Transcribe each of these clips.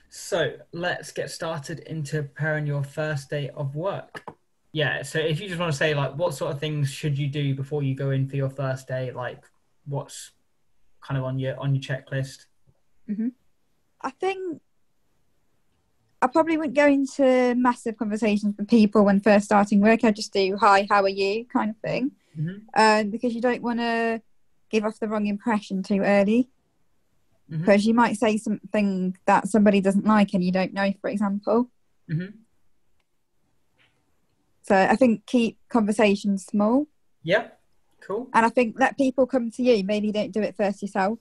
So let's get started into preparing your first day of work. Yeah, so if you just want to say like what sort of things should you do before you go in for your first day, like what's kind of on your checklist? hmm I think I probably wouldn't go into massive conversations with people when first starting work. I just do hi, how are you kind of thing, Hmm. because you don't want to give off the wrong impression too early. Hmm. Because you might say something that somebody doesn't like and you don't know, for example. Hmm. So I think keep conversations small, Yep. Cool. and I think let people come to you. Maybe don't do it first yourself.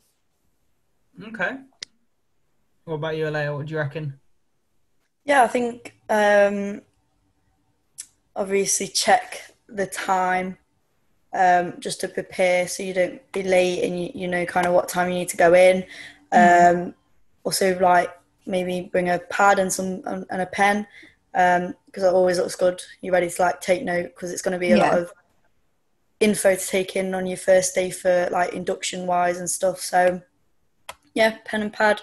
Okay. What about you, Alea? What do you reckon? Yeah, I think obviously check the time just to prepare so you don't be late and you know kind of what time you need to go in. Mm. Also, like maybe bring a pad and a pen because it always looks good. You're ready to like take note because it's going to be a lot Yeah. of info to take in on your first day for like induction wise and stuff. So yeah, pen and pad,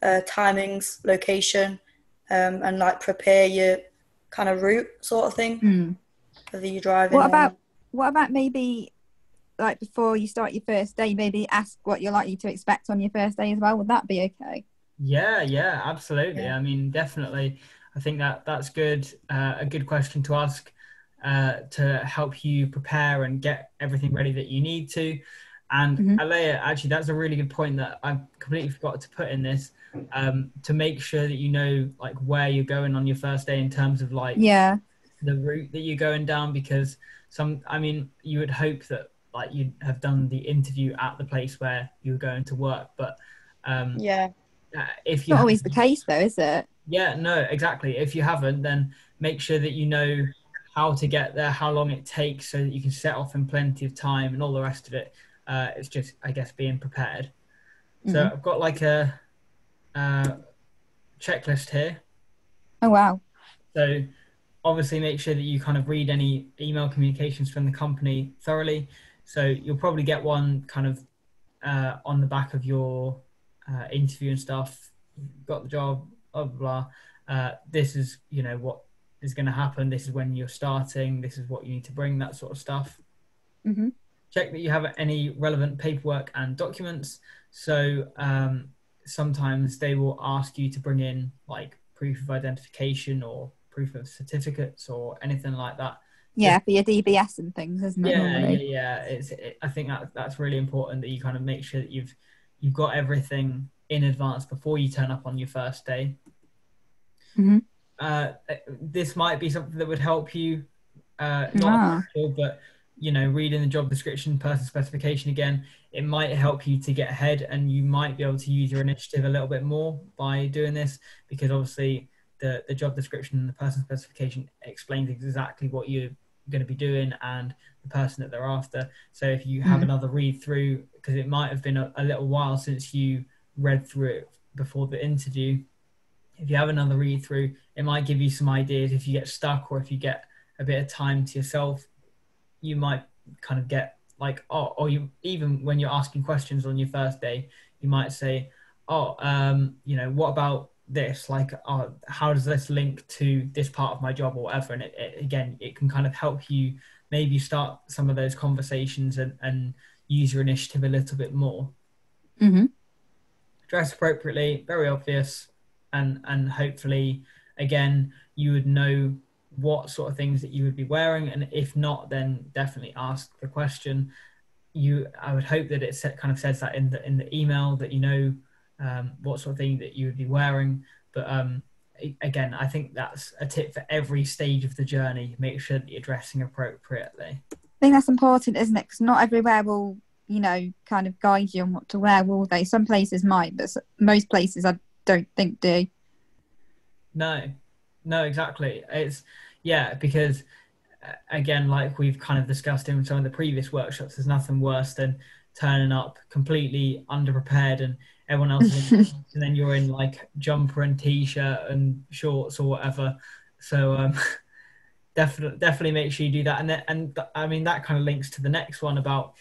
timings, location, and like prepare your kind of route sort of thing, Mm. whether you're driving What or. about what about maybe like before you start your first day, maybe ask what you're likely to expect on your first day as well? Would that be okay? Yeah, yeah, absolutely. Yeah. I mean, definitely. I think that's good. A good question to ask to help you prepare and get everything ready that you need to. And Hmm. Alea, actually, that's a really good point that I completely forgot to put in this. To make sure that you know like where you're going on your first day in terms of like Yeah. the route that you're going down, because I mean, you would hope that like you'd have done the interview at the place where you were going to work, but um, Yeah. if you Not have, always the case though, is it? yeah, no, exactly. If you haven't, then make sure that you know how to get there, how long it takes, so that you can set off in plenty of time and all the rest of it. It's just, I guess, being prepared. So Mm. I've got like a uh, checklist here. Oh wow. So obviously, make sure that you kind of read any email communications from the company thoroughly. So you'll probably get one kind of on the back of your interview and stuff. You've got the job, blah blah blah. This is what is going to happen. This is when you're starting. This is what you need to bring. That sort of stuff. Hmm. Check that you have any relevant paperwork and documents. So sometimes they will ask you to bring in like proof of identification or proof of certificates or anything like that. Yeah, Just for your DBS and things, isn't it yeah, yeah, normally? yeah. I think that's really important that you kind of make sure that you've got everything in advance before you turn up on your first day. Hmm. This might be something that would help you. Not Ah. essential, but reading the job description, person specification again, it might help you to get ahead, and you might be able to use your initiative a little bit more by doing this, because obviously the job description and the person specification explains exactly what you're going to be doing and the person that they're after. So if you have Mm. another read through, because it might have been a little while since you read through it before the interview, if you have another read through, it might give you some ideas. If you get stuck or if you get a bit of time to yourself, you might kind of get like, oh, or you even when you're asking questions on your first day, you might say, oh, what about this? Like, oh, how does this link to this part of my job or whatever? And again, it can kind of help you maybe start some of those conversations and use your initiative a little bit more. Hmm. Dress appropriately, very obvious, and hopefully again you would know what sort of things that you would be wearing, and if not, then definitely ask the question. I would hope that kind of says that in the email that what sort of thing that you would be wearing, but again, I think that's a tip for every stage of the journey. Make sure that you're dressing appropriately. I think that's important, isn't it? Because not everywhere will, kind of guide you on what to wear, will they? Some places might, but most places I don't think do. No, no, exactly. It's yeah, because again, like we've kind of discussed in some of the previous workshops, there's nothing worse than turning up completely underprepared and everyone else is in, and then you're in like jumper and t-shirt and shorts or whatever. So definitely make sure you do that. And I mean that kind of links to the next one about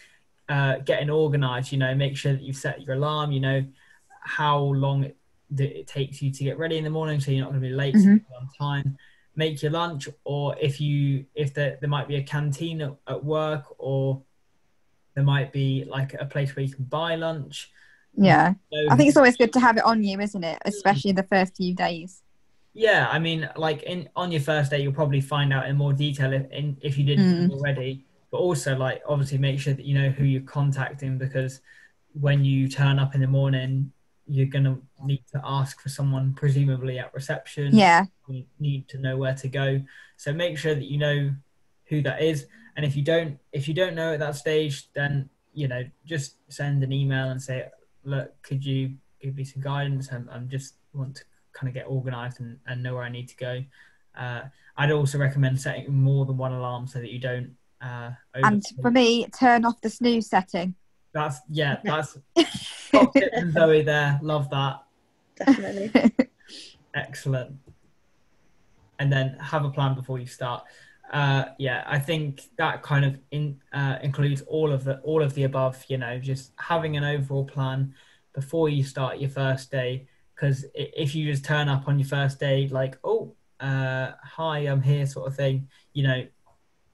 getting organized. Make sure that you've set your alarm. You know how long that it takes you to get ready in the morning, so you're not going to be late, so you're on time. Make your lunch, or if there might be a canteen at work, or there might be like a place where you can buy lunch. Yeah, I think it's always good to have it on you, isn't it? Especially the first few days. Yeah, I mean, like on your first day, you'll probably find out in more detail if you didn't already. But also, like, obviously, make sure that you know who you're contacting, because when you turn up in the morning, you're gonna need to ask for someone, presumably at reception. Yeah, You need to know where to go. So make sure that you know who that is. And if you don't know at that stage, then just send an email and say, look, could you give me some guidance? I'm just want to kind of get organized and know where I need to go. I'd also recommend setting more than one alarm so that you don't and for me, turn off the snooze setting. That's top tip from Zoe there. Love that. Definitely. Excellent. And then have a plan before you start. I think that kind of includes all of the above. Just having an overall plan before you start your first day. Because if you just turn up on your first day like, hi, I'm here, sort of thing,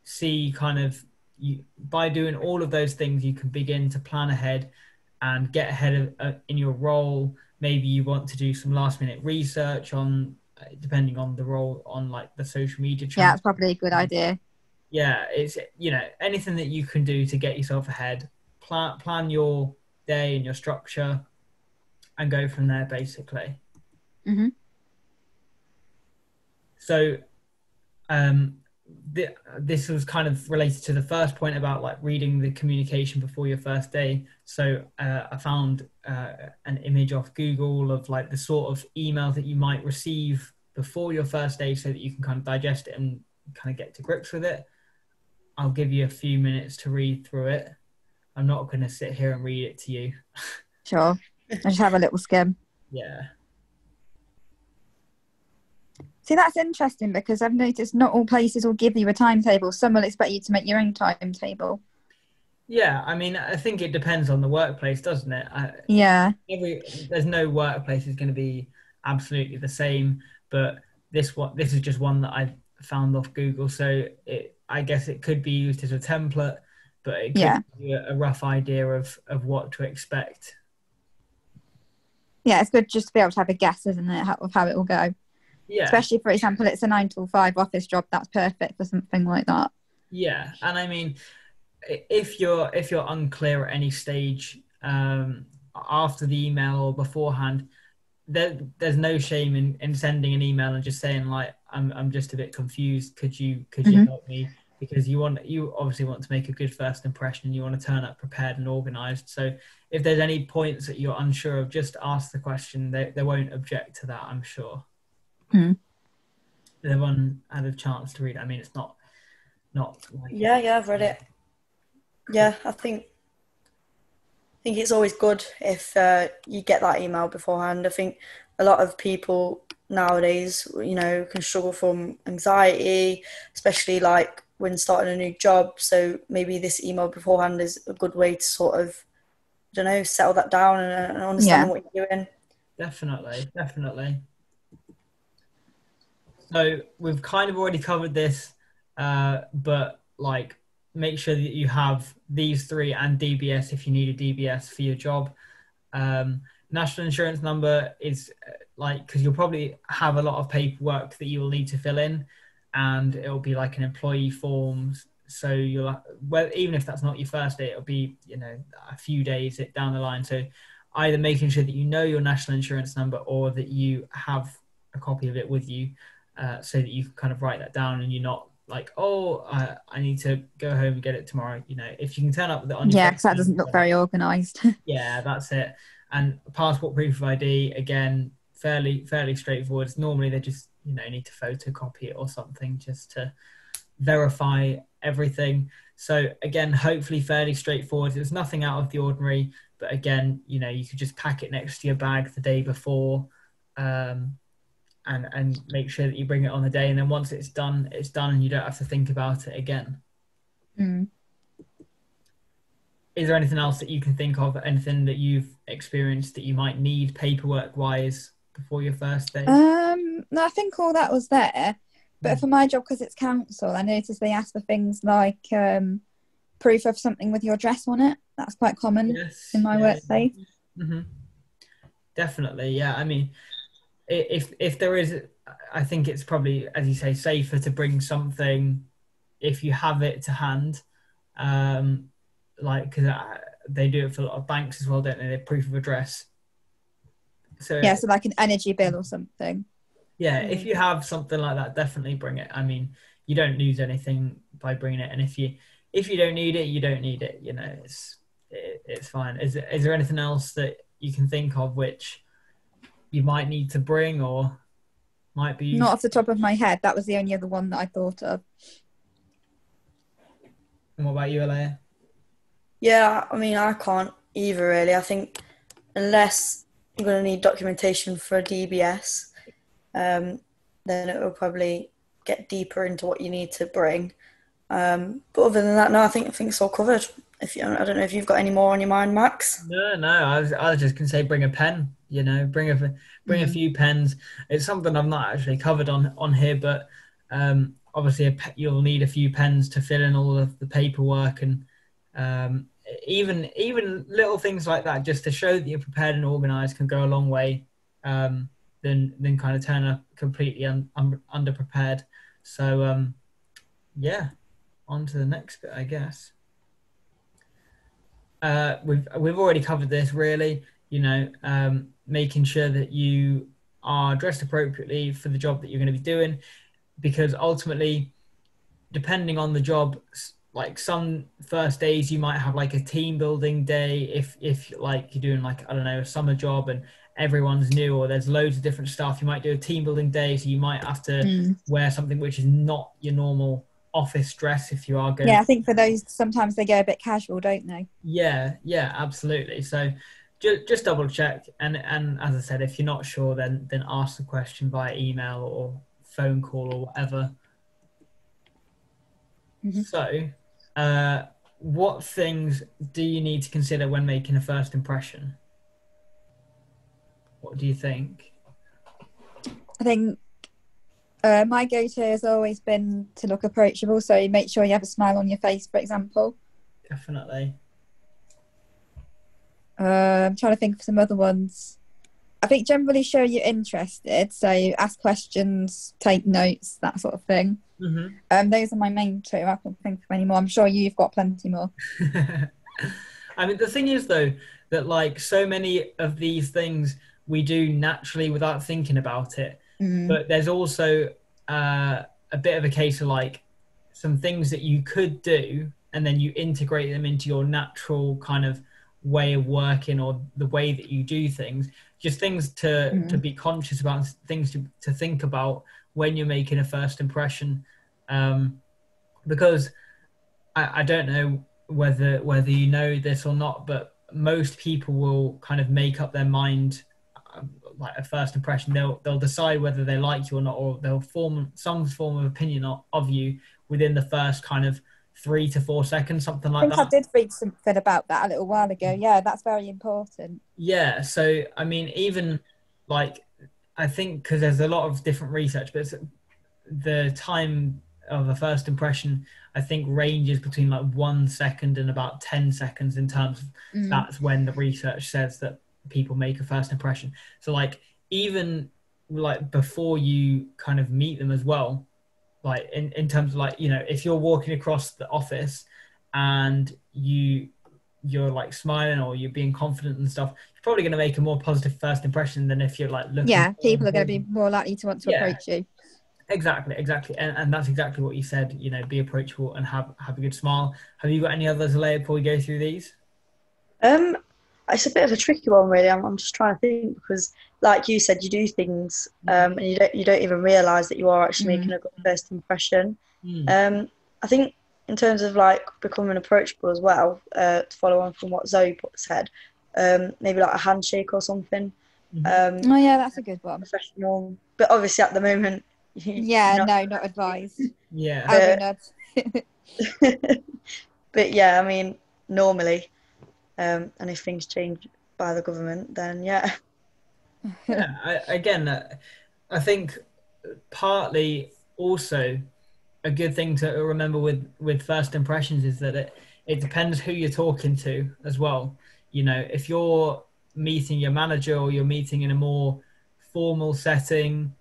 see kind of by doing all of those things, you can begin to plan ahead and get ahead of in your role. Maybe you want to do some last minute research on, depending on the role, on like the social media channel. Yeah, it's probably a good idea. Yeah, it's anything that you can do to get yourself ahead. Plan your day and your structure, and go from there, basically. Mm-hmm. So, this was kind of related to the first point about like reading the communication before your first day. So I found an image off Google of like the sort of email that you might receive before your first day, so that you can kind of digest it and kind of get to grips with it. I'll give you a few minutes to read through it. I'm not going to sit here and read it to you. Sure. I just have a little skim. Yeah. See, that's interesting, because I've noticed not all places will give you a timetable. Some will expect you to make your own timetable. Yeah, I mean, I think it depends on the workplace, doesn't it? Yeah. There's no workplace is going to be absolutely the same, but this is just one that I found off Google. So I guess it could be used as a template, but it could give you a rough idea of what to expect. Yeah, it's good just to be able to have a guess, isn't it, of how it will go. Yeah. Especially, for example, it's a 9 to 5 office job. That's perfect for something like that. Yeah, and I mean, if you're unclear at any stage after the email or beforehand, there's no shame in sending an email and just saying like, I'm just a bit confused. Could you help me? Because you obviously want to make a good first impression. You want to turn up prepared and organised. So if there's any points that you're unsure of, just ask the question. They won't object to that, I'm sure. Everyone had a chance to read it. I mean, it's not like... Yeah, I've read it. Yeah, I think it's always good if you get that email beforehand. I think a lot of people nowadays, can struggle from anxiety, especially like when starting a new job. So maybe this email beforehand is a good way to sort of, settle that down and understand what you're doing. Definitely. So we've kind of already covered this, but like, make sure that you have these three and DBS if you need a DBS for your job. National insurance number is because you'll probably have a lot of paperwork that you will need to fill in, and it'll be like an employee forms. So even if that's not your first day, it'll be, a few days down the line. So either making sure that you know your national insurance number, or that you have a copy of it with you, so that you can kind of write that down and you're not like, I need to go home and get it tomorrow. If you can turn up with it on your because that doesn't look very organised. Yeah, that's it. And passport proof of ID, again, fairly straightforward. Normally they just need to photocopy it or something just to verify everything. So again, hopefully fairly straightforward. There's nothing out of the ordinary, but again, you could just pack it next to your bag the day before, and make sure that you bring it on the day, and then once it's done and you don't have to think about it again. Is there anything else that you can think of, anything that you've experienced that you might need paperwork wise before your first day? No, I think all that was there. But for my job, because it's council, I noticed they ask for things like proof of something with your address on it. That's quite common in my workplace. Mm-hmm. Definitely, yeah. I mean, if there is, I think it's probably, as you say, safer to bring something if you have it to hand. Like, because they do it for a lot of banks as well, don't they? They're proof of address. So yeah, so like an energy bill or something. Yeah, if you have something like that, definitely bring it. I mean, you don't lose anything by bringing it, and if you don't need it, you don't need it. You know, it's fine. Is there anything else that you can think of which you might need to bring or might be Not off the top of my head. That was the only other one that I thought of. And what about you, Alea? Yeah, I mean, I can't either really. I think unless you're going to need documentation for a DBS, then it will probably get deeper into what you need to bring. But other than that, no, I think it's all covered. I don't know if you've got any more on your mind, Max. No. I was just gonna say bring a pen. You know, bring a few pens. It's something I've not actually covered on here, but obviously you'll need a few pens to fill in all of the paperwork and even little things like that, just to show that you're prepared and organised, can go a long way. Than kind of turn up completely underprepared. So yeah, on to the next bit, I guess. We've already covered this, really. You know, making sure that you are dressed appropriately for the job that you're going to be doing, because ultimately, depending on the job, like some first days you might have like a team building day if like you're doing like, I don't know, a summer job and everyone's new, or there's loads of different stuff. You might do a team building day, so you might have to wear something which is not your normal office dress if you are going. Yeah, I think for those, sometimes they go a bit casual, don't they? Yeah, absolutely. So just double check, and as I said, if you're not sure, then ask the question via email or phone call or whatever. So what things do you need to consider when making a first impression? What do you think? I think my go-to has always been to look approachable, so make sure you have a smile on your face, for example. Definitely. I'm trying to think of some other ones. I think generally show you're interested, so ask questions, take notes, that sort of thing. Those are my main two. I can't think of any more. I'm sure you've got plenty more. I mean, the thing is, though, that like so many of these things we do naturally without thinking about it. But there's also a bit of a case of like some things that you could do, and then you integrate them into your natural kind of way of working or the way that you do things. Just things to be conscious about, things to think about when you're making a first impression. Because I don't know whether you know this or not, but most people will kind of make up their mind like a first impression. They'll decide whether they like you or not, or they'll form some form of opinion of you within the first kind of 3 to 4 seconds, something like that. I did read something about that a little while ago. Yeah, that's very important. Yeah, so I mean, even like, I think because there's a lot of different research, but the time of a first impression, I think, ranges between like 1 second and about 10 seconds in terms of that's when the research says that people make a first impression. So like, even like before you kind of meet them as well, like in terms of like, you know, if you're walking across the office and you're like smiling or you're being confident and stuff, you're probably going to make a more positive first impression than if you're like looking. Yeah, people are going to be more likely to want to approach you. Exactly. And that's exactly what you said, you know, be approachable and have a good smile. Have you got any others, Leia, before we go through these? It's a bit of a tricky one, really. I'm just trying to think, because like you said, you do things and you don't even realise that you are actually making a good first impression. I think in terms of like becoming approachable as well, to follow on from what Zoe said, maybe like a handshake or something. Oh yeah, that's a good one. Professional, but obviously at the moment, not advised. Yeah. But yeah, I mean, normally, and if things change by the government, then yeah. Yeah, I think partly also a good thing to remember with first impressions is that it depends who you're talking to as well. You know, if you're meeting your manager or you're meeting in a more formal setting,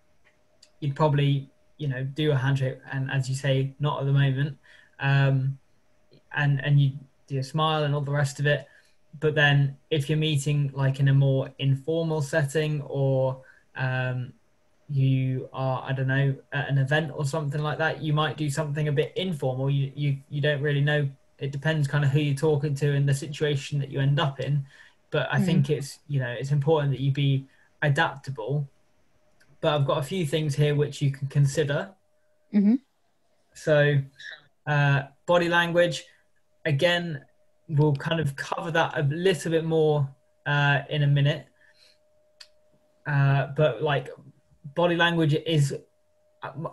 you'd probably, you know, do a handshake, and as you say, not at the moment, um, and you do a smile and all the rest of it. But then if you're meeting like in a more informal setting, or um, you are, I don't know, at an event or something like that, you might do something a bit informal. You don't really know. It depends kind of who you're talking to and the situation that you end up in. But I think it's, you know, it's important that you be adaptable. But I've got a few things here which you can consider. Mm-hmm. So body language, again, we'll kind of cover that a little bit more in a minute. But like body language is,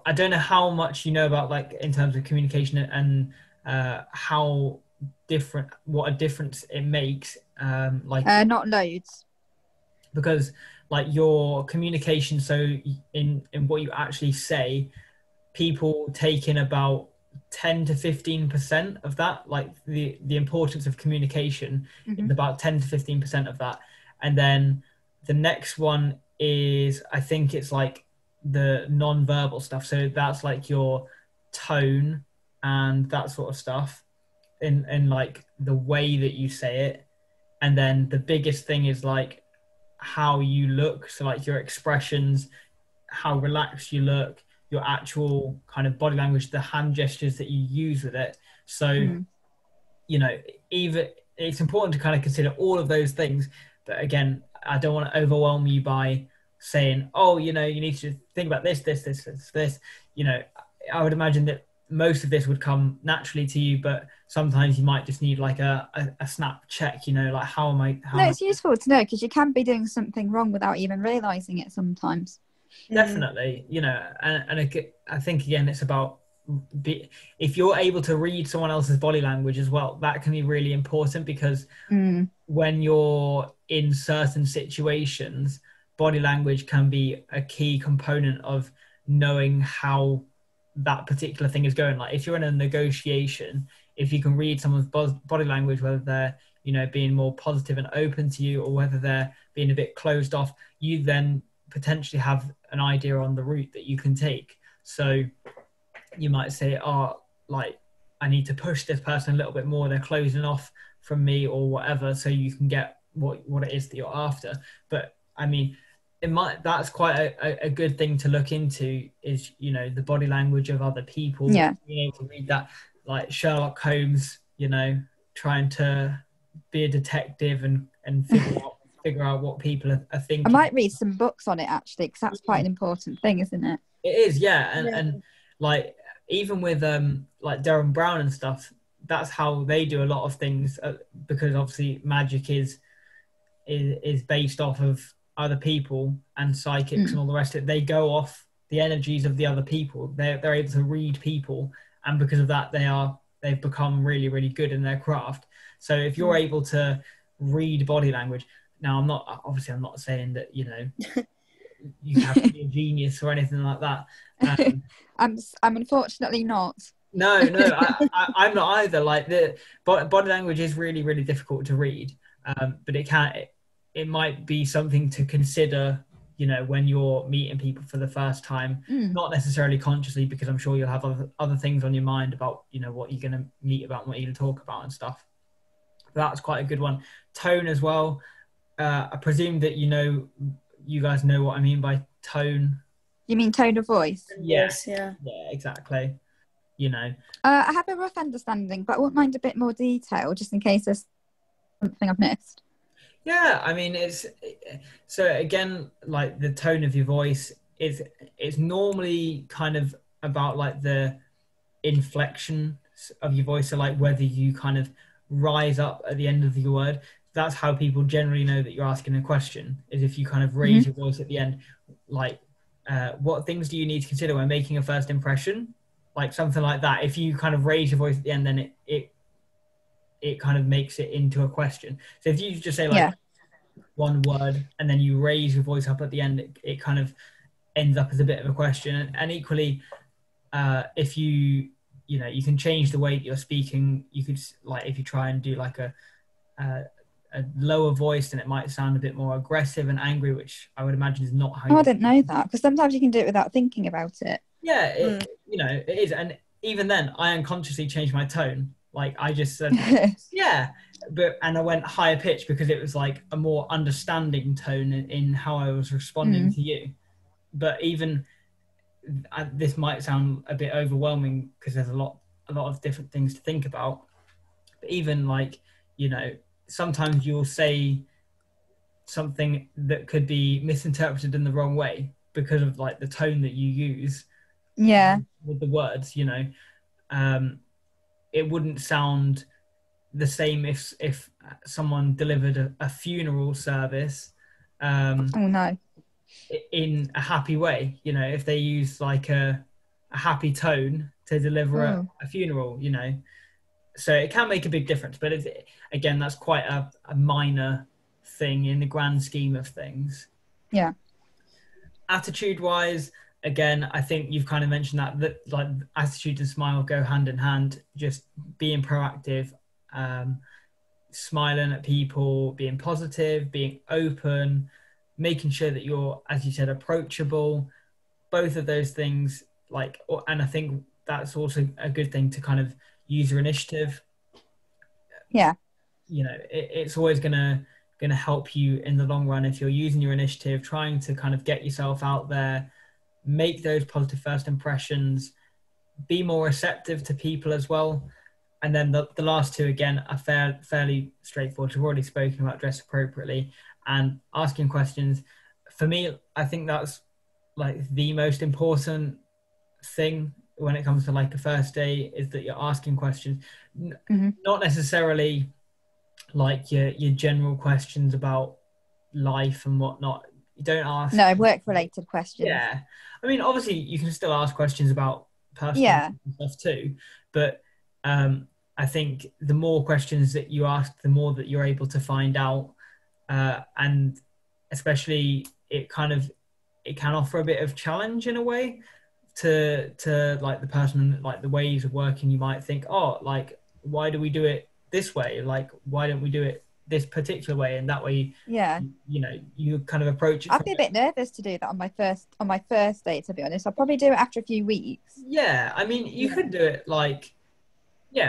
I don't know how much you know about like in terms of communication and how different, what a difference it makes. Not loads. Because like your communication, so in what you actually say, people take in about 10 to 15% of that, like the importance of communication is about 10 to 15% of that. And then the next one is, I think it's like the non-verbal stuff, so that's like your tone and that sort of stuff, in like the way that you say it. And then the biggest thing is like how you look, so like your expressions, how relaxed you look, your actual kind of body language, the hand gestures that you use with it. So you know, even it's important to kind of consider all of those things. But again, I don't want to overwhelm you by saying, oh, you know, you need to think about this. You know, I would imagine that most of this would come naturally to you, but sometimes you might just need like a snap check, you know, like it's useful to know, because you can be doing something wrong without even realizing it sometimes. Definitely, you know, and I think again, it's about if you're able to read someone else's body language as well, that can be really important, because when you're in certain situations, body language can be a key component of knowing how that particular thing is going. Like if you're in a negotiation, if you can read someone's body language, whether they're, you know, being more positive and open to you, or whether they're being a bit closed off, you then potentially have an idea on the route that you can take. So you might say, oh, like I need to push this person a little bit more, they're closing off from me or whatever, so you can get what it is that you're after. But I mean, that's quite a good thing to look into, is, you know, the body language of other people, being able to read that, like Sherlock Holmes, you know, trying to be a detective and figure out what people are thinking. I might read some books on it actually, because that's quite an important thing, isn't it? It is, yeah. And like even with like Derren Brown and stuff, that's how they do a lot of things, because obviously magic is based off of other people and psychics and all the rest of it. They go off the energies of the other people. They're able to read people, and because of that, they've become really, really good in their craft. So if you're able to read body language, now I'm not saying that, you know, you have to be a genius or anything like that. I'm unfortunately not. No, I'm not either. Like the body language is really, really difficult to read, but it might be something to consider, you know, when you're meeting people for the first time, not necessarily consciously, because I'm sure you'll have other things on your mind about, you know, what you're going to meet about and what you're going to talk about and stuff. But that's quite a good one. Tone as well. I presume that, you know, you guys know what I mean by tone. You mean tone of voice? Yes, yeah, exactly. You know, I have a rough understanding, but I wouldn't mind a bit more detail, just in case there's something I've missed. Yeah, I mean, so again, like the tone of your voice is normally kind of about like the inflection of your voice, so like whether you kind of rise up at the end of your word. That's how people generally know that you're asking a question, is if you kind of raise your voice at the end. Like what things do you need to consider when making a first impression, like something like that. If you kind of raise your voice at the end, then it kind of makes it into a question. So if you just say like, one word, and then you raise your voice up at the end, it kind of ends up as a bit of a question. And equally, if you know, you can change the way that you're speaking. You could, like, if you try and do like a lower voice, then it might sound a bit more aggressive and angry, which I would imagine is not how I didn't know that, because sometimes you can do it without thinking about it. Yeah, you know, it is. And even then, I unconsciously changed my tone. Like, I just said, yeah, and I went higher pitch because it was like a more understanding tone in how I was responding to you. But even this might sound a bit overwhelming because there's a lot of different things to think about. But even, like, you know, sometimes you'll say something that could be misinterpreted in the wrong way because of like the tone that you use. Yeah. With the words, you know, it wouldn't sound the same if someone delivered a funeral service oh no, in a happy way. You know, if they use like a happy tone to deliver a funeral, you know, so it can make a big difference. But again, that's quite a minor thing in the grand scheme of things. Yeah. Attitude wise, again, I think you've kind of mentioned that like attitude and smile go hand in hand. Just being proactive, smiling at people, being positive, being open, making sure that you're, as you said, approachable. Both of those things, like, and I think that's also a good thing to kind of use your initiative. Yeah. You know, it's always gonna help you in the long run if you're using your initiative, trying to kind of get yourself out there, make those positive first impressions, be more receptive to people as well. And then the last two, again, are fairly straightforward. We've already spoken about dress appropriately and asking questions. For me, I think that's like the most important thing when it comes to like a first day, is that you're asking questions, not necessarily like your general questions about life and whatnot. You don't ask work related questions. Yeah, I mean, obviously you can still ask questions about personal stuff too, but I think the more questions that you ask, the more that you're able to find out, and especially it can offer a bit of challenge in a way to like the person, like the ways of working. You might think, oh, like, why do we do it this way? Like, why don't we do it this particular way? And that way, you know, you kind of approach it. I'd be a bit nervous to do that on my first date, to be honest. I'll probably do it after a few weeks. Yeah, I mean, you could do it like,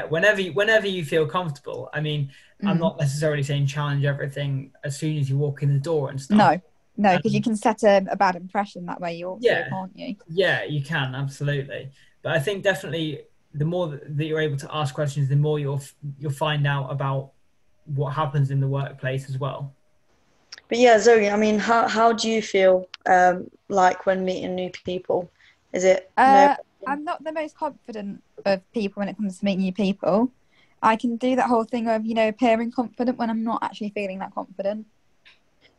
whenever you feel comfortable. I mean, I'm not necessarily saying challenge everything as soon as you walk in the door and stuff. No, because you can set a bad impression that way also, can't you? Yeah, you can, absolutely. But I think definitely the more that you're able to ask questions, the more you'll find out about what happens in the workplace as well. But yeah, Zoe, I mean, how do you feel like when meeting new people? Is it I'm not the most confident of people when it comes to meeting new people. I can do that whole thing of, you know, appearing confident when I'm not actually feeling that confident.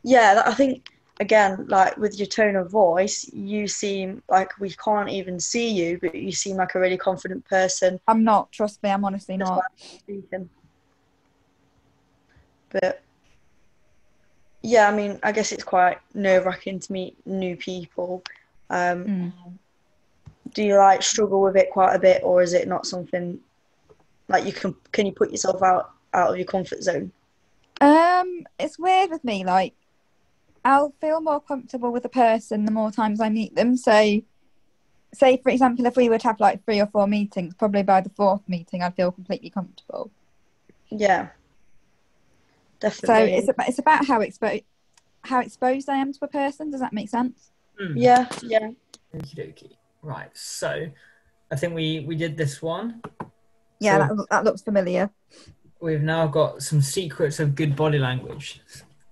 Yeah, I think, again, like with your tone of voice, you seem like we can't even see you, but you seem like a really confident person. I'm not, trust me, I'm honestly not. Speaking. But yeah, I mean, I guess it's quite nerve-wracking to meet new people. Do you like struggle with it quite a bit, or is it not something like can you put yourself out of your comfort zone? It's weird with me. Like, I'll feel more comfortable with a person the more times I meet them. So, say for example, if we would have like 3 or 4 meetings, probably by the 4th meeting, I'd feel completely comfortable. Yeah, definitely. So it's about how exposed I am to a person. Does that make sense? Yeah. Okie dokie. Right. So, I think we did this one. Yeah, so that looks familiar. We've now got some secrets of good body language.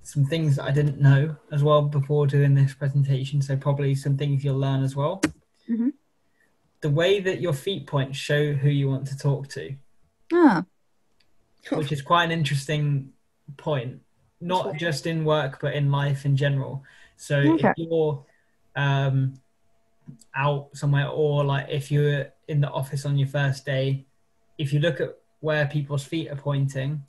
Some things that I didn't know as well before doing this presentation. So probably some things you'll learn as well. Mm-hmm. The way that your feet point show who you want to talk to. Which is quite an interesting point. Not just in work, but in life in general. So if you're out somewhere, or like if you're in the office on your first day, if you look at where people's feet are pointing,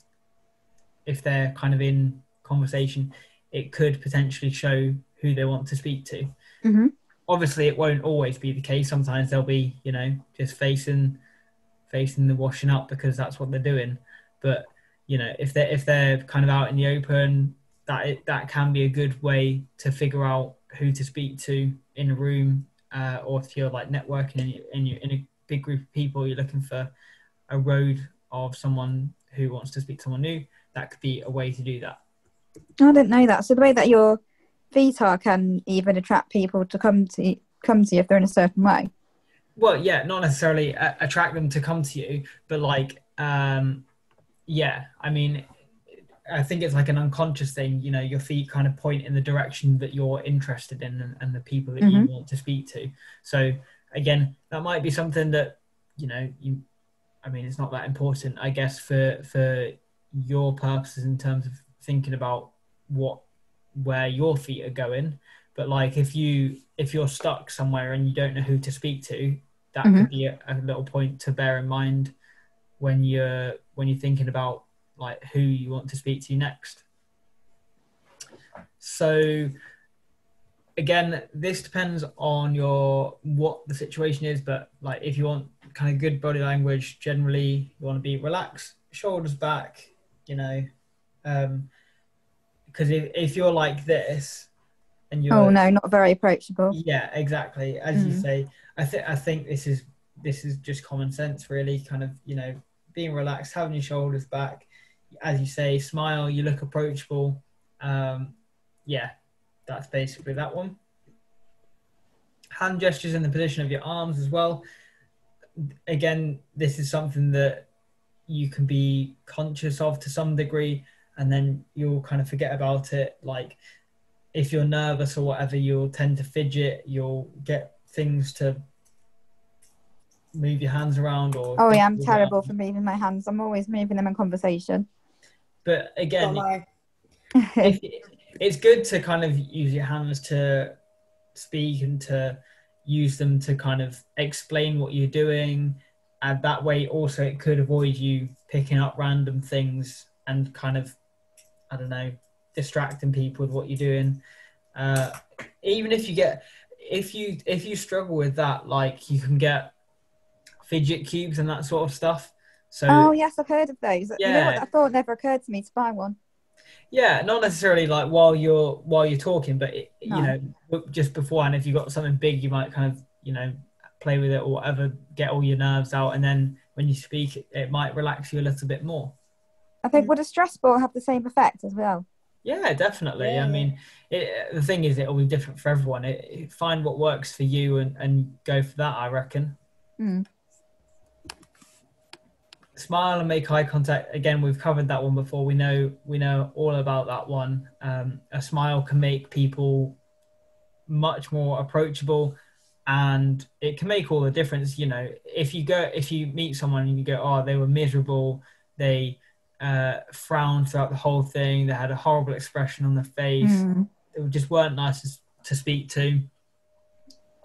if they're kind of in conversation, it could potentially show who they want to speak to. Mm-hmm. Obviously, it won't always be the case. Sometimes they'll be, just facing the washing up because that's what they're doing. But if they're kind of out in the open, that can be a good way to figure out who to speak to in a room, or if you're like networking in a big group of people, you're looking for a road of someone who wants to speak to someone new. That could be a way to do that. I didn't know that. So the way that your VTAR can even attract people to come to you if they're in a certain way. Well, yeah, not necessarily attract them to come to you, but like, yeah, I mean, I think it's like an unconscious thing, your feet kind of point in the direction that you're interested in and the people that you want to speak to. So again, that might be something that, it's not that important, I guess, for your purposes in terms of thinking about where your feet are going. But like if you're stuck somewhere and you don't know who to speak to, that could be a little point to bear in mind when you're thinking about like who you want to speak to next. So again, this depends on what the situation is, but like if you want kind of good body language, generally you want to be relaxed, shoulders back, because if you're like this and you're not very approachable. Yeah, exactly. As you say, I think this is just common sense, really. Kind of, being relaxed, having your shoulders back, as you say, smile, you look approachable. Yeah, that's basically that one. Hand gestures in the position of your arms as well. Again, this is something that you can be conscious of to some degree, and then you'll kind of forget about it. Like if you're nervous or whatever, you'll tend to fidget, you'll get things to move your hands around. I'm terrible for moving my hands. I'm always moving them in conversation. But again, it's good to kind of use your hands to speak and to use them to kind of explain what you're doing, and that way also it could avoid you picking up random things and kind of, I don't know, distracting people with what you're doing. Even if you struggle with that, like you can get fidget cubes and that sort of stuff. So yes, I've heard of those. Yeah. You know what, I thought it never occurred to me to buy one. Yeah, not necessarily like while you're talking, but just beforehand, if you've got something big, you might kind of play with it or whatever, get all your nerves out, and then when you speak, it might relax you a little bit more. I think, would a stress ball have the same effect as well? Yeah, definitely. Yeah. I mean, the thing is, it'll be different for everyone. Find what works for you and go for that, I reckon. Smile and make eye contact. Again, we've covered that one before. We know all about that one. A smile can make people much more approachable, and it can make all the difference. If you meet someone and you go, oh, they were miserable, they frowned throughout the whole thing, they had a horrible expression on their face, they just weren't nice to speak to.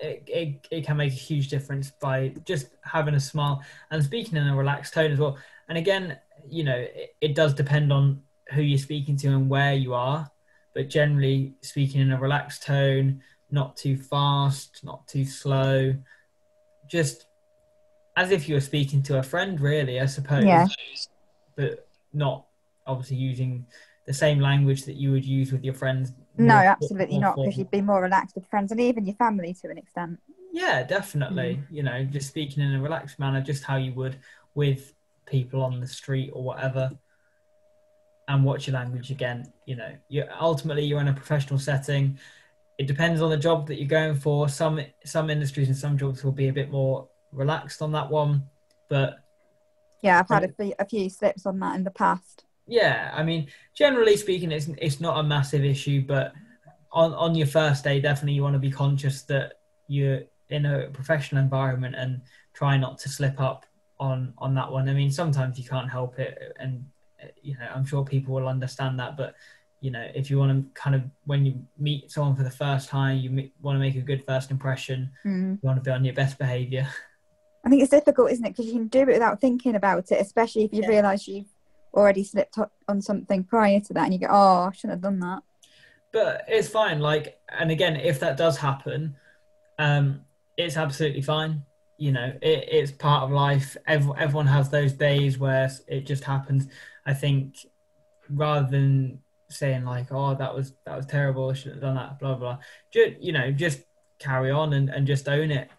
It can make a huge difference by just having a smile and speaking in a relaxed tone as well. And again, it does depend on who you're speaking to and where you are, but generally speaking in a relaxed tone, not too fast, not too slow, just as if you were speaking to a friend, really, I suppose. Yeah. But not obviously using the same language that you would use with your friends. No, absolutely not, because you'd be more relaxed with friends and even your family to an extent. Yeah, definitely. Just speaking in a relaxed manner, just how you would with people on the street or whatever. And watch your language again. Ultimately you're in a professional setting. It depends on the job that you're going for. Some industries and some jobs will be a bit more relaxed on that one, but yeah, I've had a few slips on that in the past. Yeah, I mean, generally speaking, it's not a massive issue, but on your first day, definitely you want to be conscious that you're in a professional environment and try not to slip up on that one. I mean, sometimes you can't help it, and I'm sure people will understand that, but if you want to kind of, when you meet someone for the first time, you want to make a good first impression, you want to be on your best behaviour. I think it's difficult, isn't it? Because you can do it without thinking about it, especially if you realise you've already slipped on something prior to that and you go, oh, I shouldn't have done that. But it's fine. Like, and again, if that does happen, um, it's absolutely fine. You know, it's part of life. Everyone has those days where it just happens. I think rather than saying like, "Oh, that was terrible. I shouldn't have done that." Blah blah. Just carry on and just own it,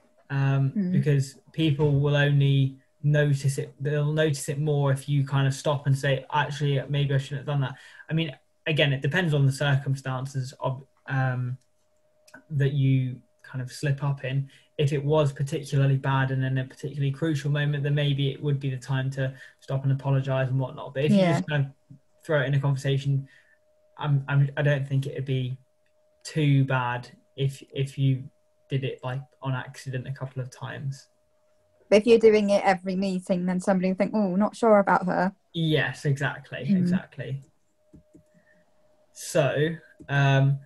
because people will only notice it. They'll notice it more if you kind of stop and say, "Actually, maybe I shouldn't have done that." I mean, again, it depends on the circumstances of that you kind of slip up in. If it was particularly bad and in a particularly crucial moment, then maybe it would be the time to stop and apologize and whatnot. But if you just kind of throw it in a conversation, I don't think it would be too bad if you did it like on accident a couple of times. But if you're doing it every meeting, then somebody will think, "Oh, not sure about her." Yes, exactly. So, I've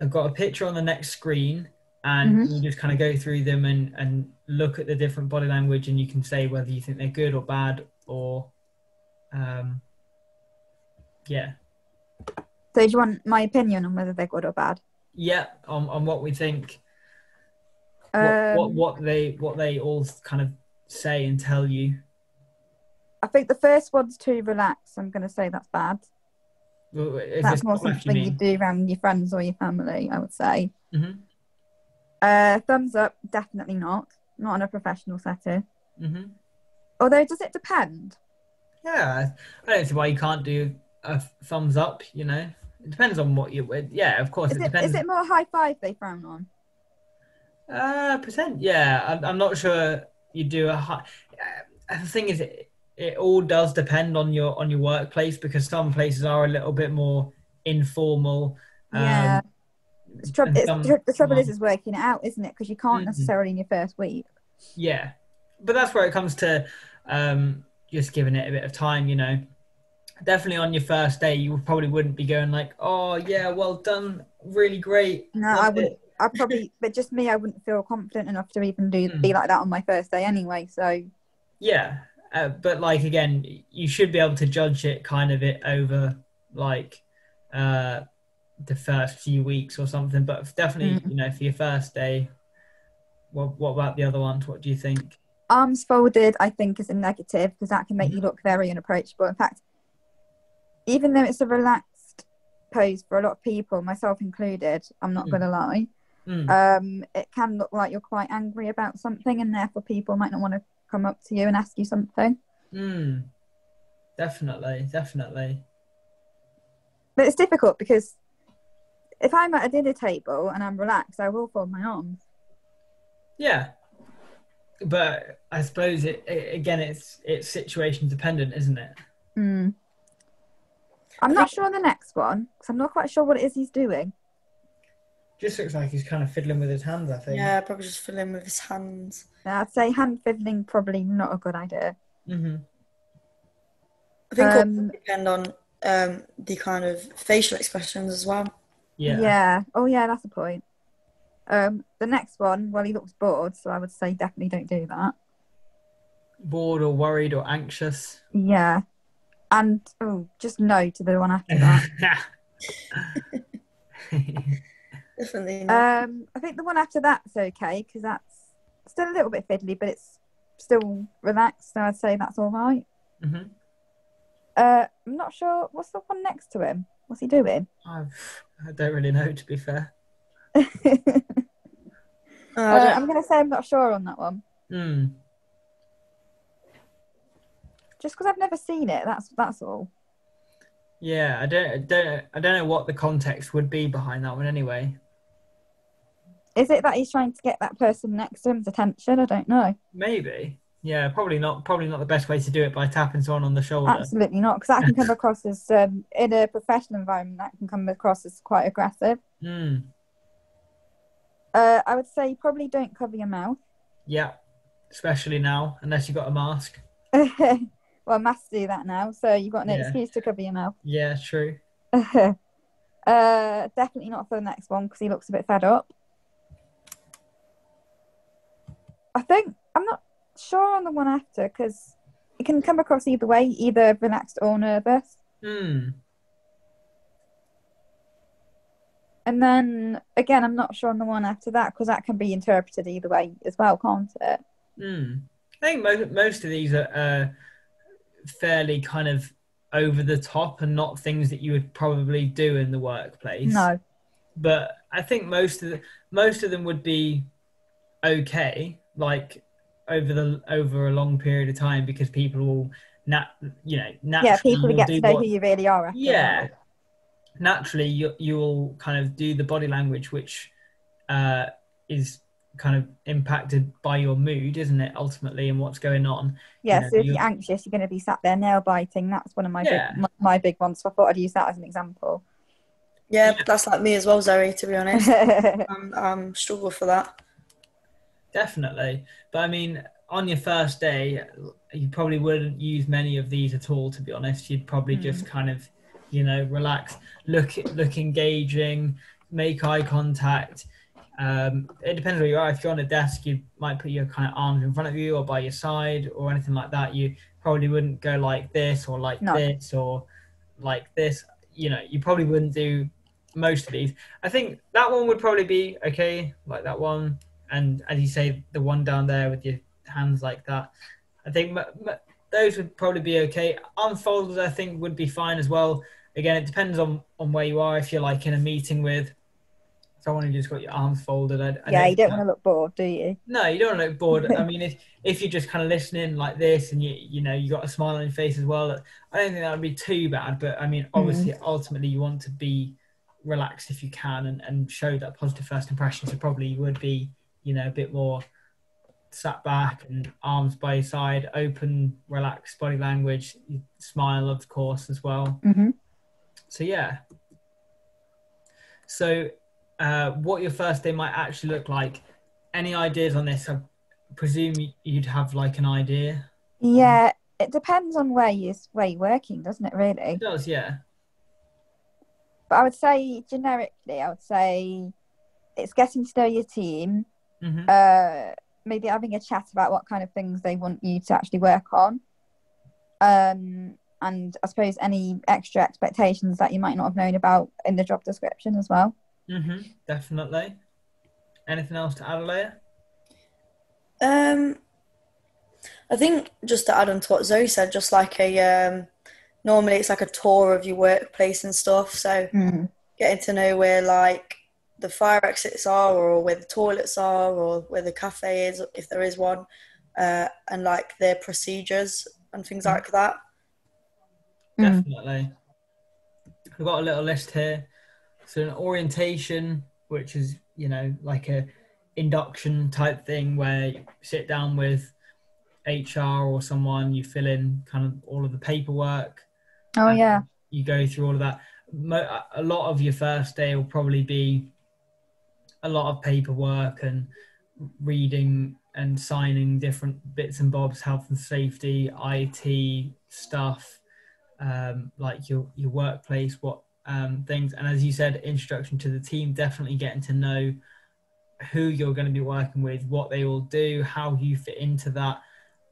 got a picture on the next screen, and you just kind of go through them and look at the different body language, and you can say whether you think they're good or bad, or yeah. So do you want my opinion on whether they're good or bad? Yeah, on what we think. What they all kind of say and tell you. I think the first one's too relaxed. I'm going to say that's bad. That's more something you do around your friends or your family, I would say. Thumbs up, definitely not in a professional setting. Although, does it depend? Yeah, I don't see why you can't do a thumbs up. You know, it depends on what you would. Yeah, of course, it depends. Is it more high five they frown on? Percent. Yeah, I'm not sure you do a high. The thing is, it all does depend on your workplace, because some places are a little bit more informal. Yeah. The trouble is working it out, isn't it? Because you can't necessarily in your first week. Yeah, but that's where it comes to just giving it a bit of time. You know, definitely on your first day, you probably wouldn't be going like, "Oh yeah, well done, really great." No, I wouldn't. I probably, but just me, I wouldn't feel confident enough to even be like that on my first day anyway. So yeah, but like again, you should be able to judge it over like the first few weeks or something. But definitely, you know, for your first day. What about the other ones? What do you think? Arms folded, I think, is a negative, because that can make you look very unapproachable. In fact, even though it's a relaxed pose for a lot of people, myself included, I'm not going to lie, it can look like you're quite angry about something, and therefore people might not want to come up to you and ask you something. Definitely. But it's difficult, because if I'm at a dinner table and I'm relaxed, I will fold my arms. Yeah, but I suppose it's situation dependent, isn't it? I'm not sure on the next one, because I'm not quite sure what it is he's doing. Just looks like he's kind of fiddling with his hands, I think. Yeah, probably just fiddling with his hands. Yeah, I'd say hand fiddling, probably not a good idea. I think it will depend on the kind of facial expressions as well. Yeah. Oh yeah, that's a point. The next one, well, he looks bored, so I would say definitely don't do that. Bored or worried or anxious. Yeah. And just no to the one after that. Definitely not. I think the one after that's okay, because that's still a little bit fiddly, but it's still relaxed, so I'd say that's all right. I'm not sure. What's the one next to him? What's he doing? I don't really know, to be fair. I'm going to say I'm not sure on that one. Just because I've never seen it, that's all. Yeah, I don't know what the context would be behind that one anyway. Is it that he's trying to get that person next to him's attention? I don't know. Maybe. Yeah, probably not the best way to do it by tapping someone on the shoulder. Absolutely not, because that can come across as in a professional environment, that can come across as quite aggressive. I would say probably don't cover your mouth. Yeah, especially now, unless you've got a mask. Well, masks do that now, so you've got no excuse to cover your mouth. Yeah, true. Definitely not for the next one, because he looks a bit fed up. I'm not sure on the one after, because it can come across either way, either relaxed or nervous. And then again, I'm not sure on the one after that because that can be interpreted either way as well, can't it? I think most of these are fairly kind of over the top and not things that you would probably do in the workplace. No. But I think most of them would be okay, like over a long period of time, because people will naturally people will will get do to know what, who you really are after a while. Naturally you'll kind of do the body language which is kind of impacted by your mood, isn't it, ultimately, and what's going on. So if you're anxious, you're going to be sat there nail biting. That's one of my big ones, so I thought I'd use that as an example. That's like me as well, Zoe, to be honest. I'm struggle for that. Definitely. But I mean, on your first day, you probably wouldn't use many of these at all, to be honest. You'd probably just kind of, relax, look engaging, make eye contact. It depends where you are. If you're on a desk, you might put your kind of arms in front of you or by your side or anything like that. You probably wouldn't go like this or like this or like this. You probably wouldn't do most of these. I think that one would probably be okay, like that one. And as you say, the one down there with your hands like that, I think those would probably be okay. Arms folded, I think, would be fine as well. Again, it depends on where you are. If you're like in a meeting with someone who just got your arms folded, you don't want to look bored, do you? No, you don't want to look bored. I mean, if you're just kind of listening like this and you got a smile on your face as well, I don't think that would be too bad. But I mean, obviously, ultimately, you want to be relaxed if you can and show that positive first impression. So probably you would be, a bit more sat back and arms by your side, open, relaxed body language, smile, of course, as well. So, yeah. So, what your first day might actually look like. Any ideas on this? I presume you'd have like an idea. Yeah, it depends on where you're working, doesn't it, really? It does, yeah. But I would say generically, it's getting to know your team, maybe having a chat about what kind of things they want you to actually work on, and I suppose any extra expectations that you might not have known about in the job description as well. Definitely. Anything else to add, Leia? I think just to add on to what Zoe said, just like normally it's like a tour of your workplace and stuff. So getting to know where like the fire exits are, or where the toilets are, or where the cafe is, if there is one, and like their procedures and things like that. Definitely. We've got a little list here. So an orientation, which is, like a induction type thing where you sit down with HR or someone, you fill in kind of all of the paperwork. You go through all of that. A lot of your first day will probably be a lot of paperwork and reading and signing different bits and bobs, health and safety, IT stuff, like your workplace, what things. And as you said, introduction to the team, definitely getting to know who you're going to be working with, what they all do, how you fit into that.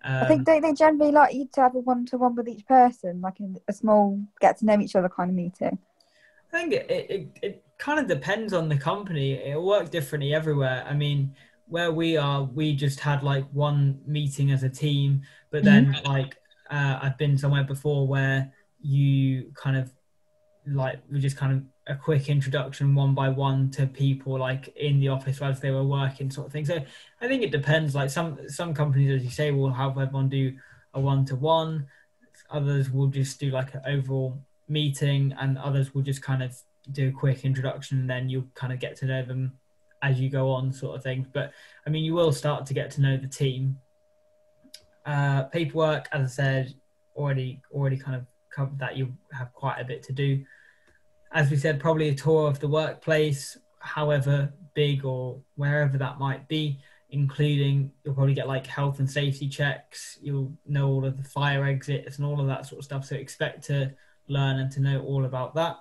I think don't they generally like you to have a one-to-one with each person, like a small get to know each other kind of meeting? I think it kind of depends on the company. It'll work differently everywhere. I mean, where we are, we just had like one meeting as a team, but then I've been somewhere before where you kind of like, we just kind of a quick introduction one by one to people like in the office as they were working, sort of thing. So I think it depends. Like some companies, as you say, will have everyone do a one-to-one. Others will just do like an overall meeting, and others will just kind of do a quick introduction, and then you'll kind of get to know them as you go on, sort of thing. But I mean, you will start to get to know the team. Paperwork, as I said, already kind of covered that. You have quite a bit to do. As we said, probably a tour of the workplace, however big or wherever that might be, including you'll probably get like health and safety checks. You'll know all of the fire exits and all of that sort of stuff. So expect to learn and to know all about that,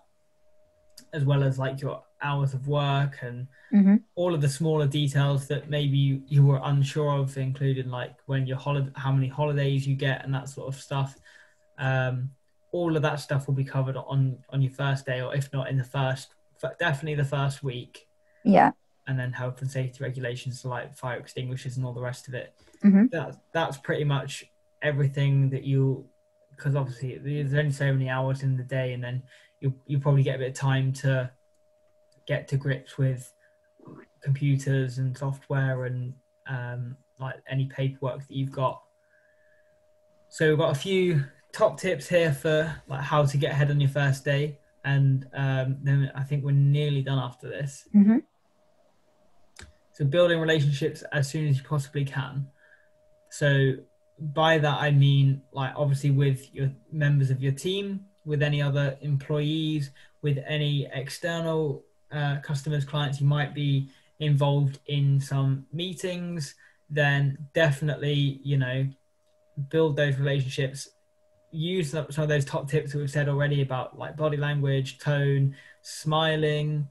as well as like your hours of work and all of the smaller details that maybe you were unsure of, including like when your how many holidays you get and that sort of stuff. All of that stuff will be covered on your first day, or if not in the first definitely the first week. Yeah. And then health and safety regulations, so like fire extinguishers and all the rest of it. That's pretty much everything that because obviously there's only so many hours in the day, and then you probably get a bit of time to get to grips with computers and software and like any paperwork that you've got. So we've got a few top tips here for like how to get ahead on your first day, and then I think we're nearly done after this. So building relationships as soon as you possibly can. So by that I mean, like, obviously with your members of your team, with any other employees, with any external customers, clients you might be involved in some meetings, then definitely, build those relationships. Use some of those top tips that we've said already about like body language, tone, smiling,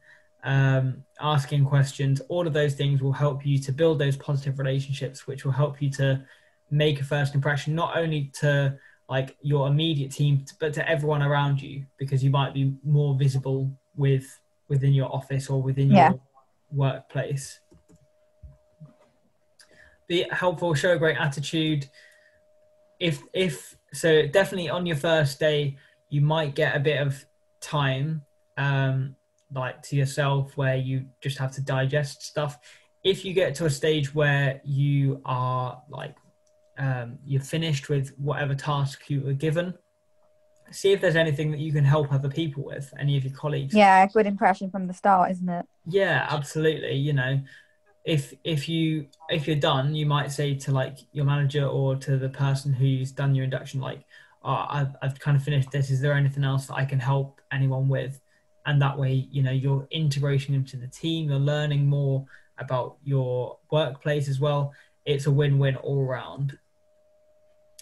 asking questions. All of those things will help you to build those positive relationships, which will help you to make a first impression, not only to like your immediate team, but to everyone around you, because you might be more visible within your office or within your workplace. Be helpful, show a great attitude. If so, definitely on your first day, you might get a bit of time like to yourself where you just have to digest stuff. If you get to a stage where you are like you're finished with whatever task you were given, see if there's anything that you can help other people with, any of your colleagues. Yeah, good impression from the start, isn't it? Yeah, absolutely. If you're done, you might say to like your manager or to the person who's done your induction, like, oh, I've kind of finished this. Is there anything else that I can help anyone with? And that way, you're integrating into the team. You're learning more about your workplace as well. It's a win-win all around.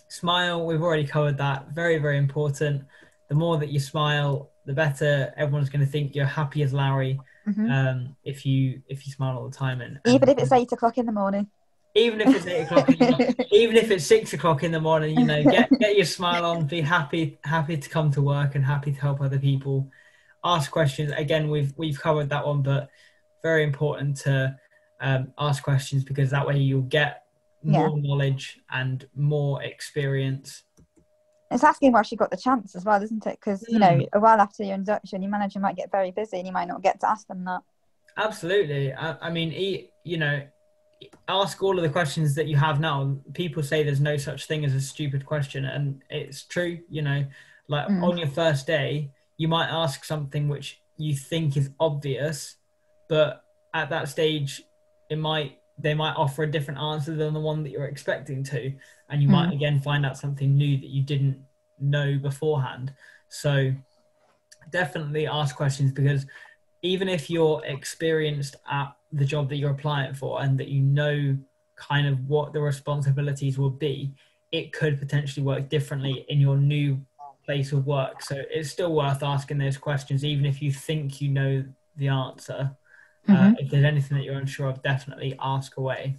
Smile, we've already covered that. Very, very important. The more that you smile, the better. Everyone's going to think you're happy as Larry. If you smile all the time, and even if it's 8 o'clock in the morning, even if it's 8 o'clock in the morning, even if it's 6 o'clock in the morning, get your smile on, be happy to come to work and happy to help other people. Ask questions. Again, we've covered that one, but very important to ask questions, because that way you'll get more knowledge and more experience. It's asking while she got the chance as well, isn't it? Because a while after your induction, your manager might get very busy and you might not get to ask them that. Absolutely. I mean, ask all of the questions that you have now. People say there's no such thing as a stupid question, and it's true. On your first day, you might ask something which you think is obvious, but at that stage, they might offer a different answer than the one that you're expecting to, and you might again find out something new that you didn't know beforehand. So definitely ask questions, because even if you're experienced at the job that you're applying for and that you know kind of what the responsibilities will be, it could potentially work differently in your new place of work. So it's still worth asking those questions, even if you think you know the answer. If there's anything that you're unsure of, definitely ask away.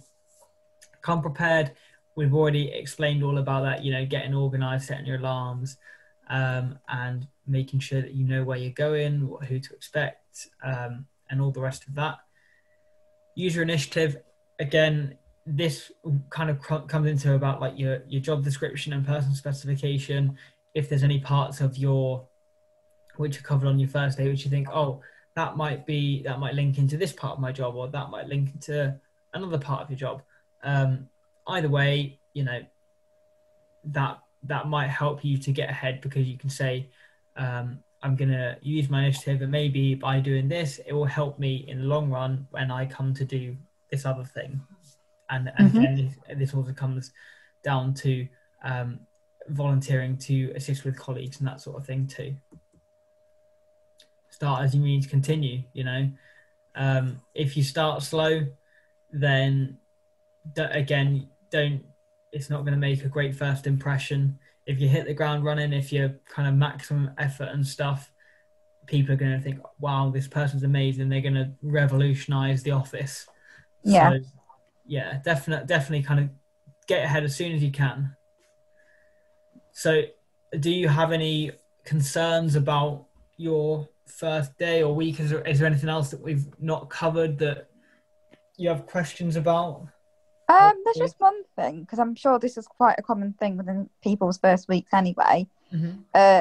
Come prepared. We've already explained all about that, getting organised, setting your alarms, and making sure that you know where you're going, who to expect, and all the rest of that. User initiative, again, this kind of comes into about like your job description and personal specification. If there's any parts of which are covered on your first day, which you think, oh, that might link into this part of my job, or that might link into another part of your job. Either way, that might help you to get ahead, because you can say, I'm going to use my initiative, and maybe by doing this, it will help me in the long run when I come to do this other thing. And then this also comes down to volunteering to assist with colleagues and that sort of thing too. Start as you mean to continue. If you start slow, then it's not going to make a great first impression. If you hit the ground running, if you're kind of maximum effort and stuff, people are going to think, wow, this person's amazing. They're going to revolutionize the office. Yeah. So yeah, definitely kind of get ahead as soon as you can. So do you have any concerns about your first day or week? Is there anything else that we've not covered that you have questions about? There's just one thing, because I'm sure this is quite a common thing within people's first weeks anyway.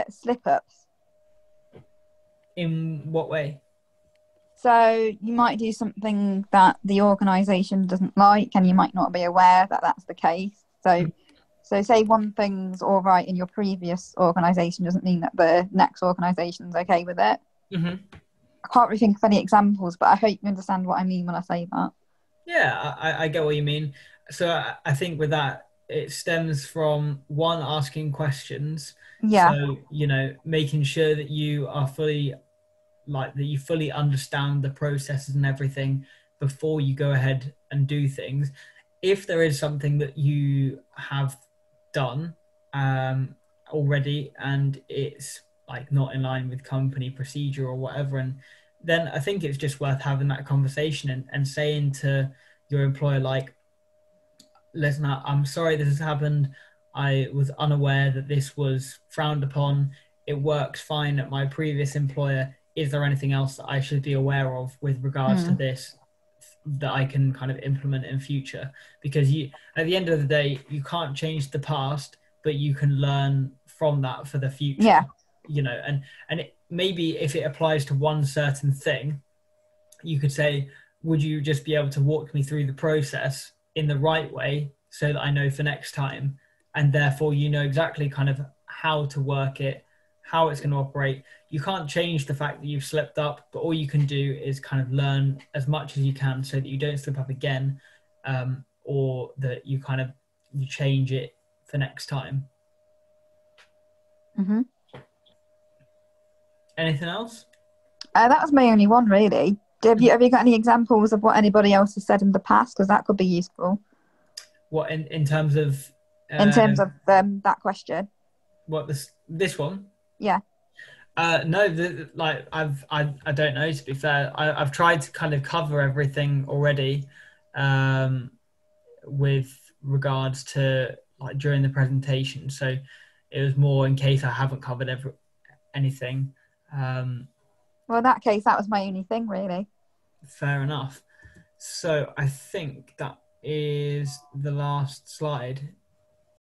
Slip-ups. In what way? So you might do something that the organisation doesn't like, and you might not be aware that that's the case. So say one thing's all right in your previous organisation doesn't mean that the next organisation's okay with it. I can't really think of any examples, but I hope you understand what I mean when I say that. Yeah, I get what you mean. So I think with that, it stems from one, asking questions. Yeah. So, making sure that you are fully understand the processes and everything before you go ahead and do things. If there is something that you have done already and it's like not in line with company procedure or whatever, and then I think it's just worth having that conversation and saying to your employer, like, listen, I'm sorry this has happened. I was unaware that this was frowned upon. It works fine at my previous employer. Is there anything else that I should be aware of with regards to this that I can kind of implement in future? Because at the end of the day, you can't change the past, but you can learn from that for the future. And maybe if it applies to one certain thing, you could say, would you just be able to walk me through the process in the right way so that I know for next time? And therefore, exactly kind of how to work it, how it's going to operate. You can't change the fact that you've slipped up, but all you can do is kind of learn as much as you can so that you don't slip up again, or that you change it for next time. Anything else? That was my only one, really. Have you got any examples of what anybody else has said in the past? Because that could be useful. What in terms of? In terms of that question. What this one? Yeah. No, I don't know, to be fair. I've tried to kind of cover everything already, with regards to like during the presentation. So it was more in case I haven't covered anything. Well, in that case, that was my only thing, really. Fair enough. So I think that is the last slide.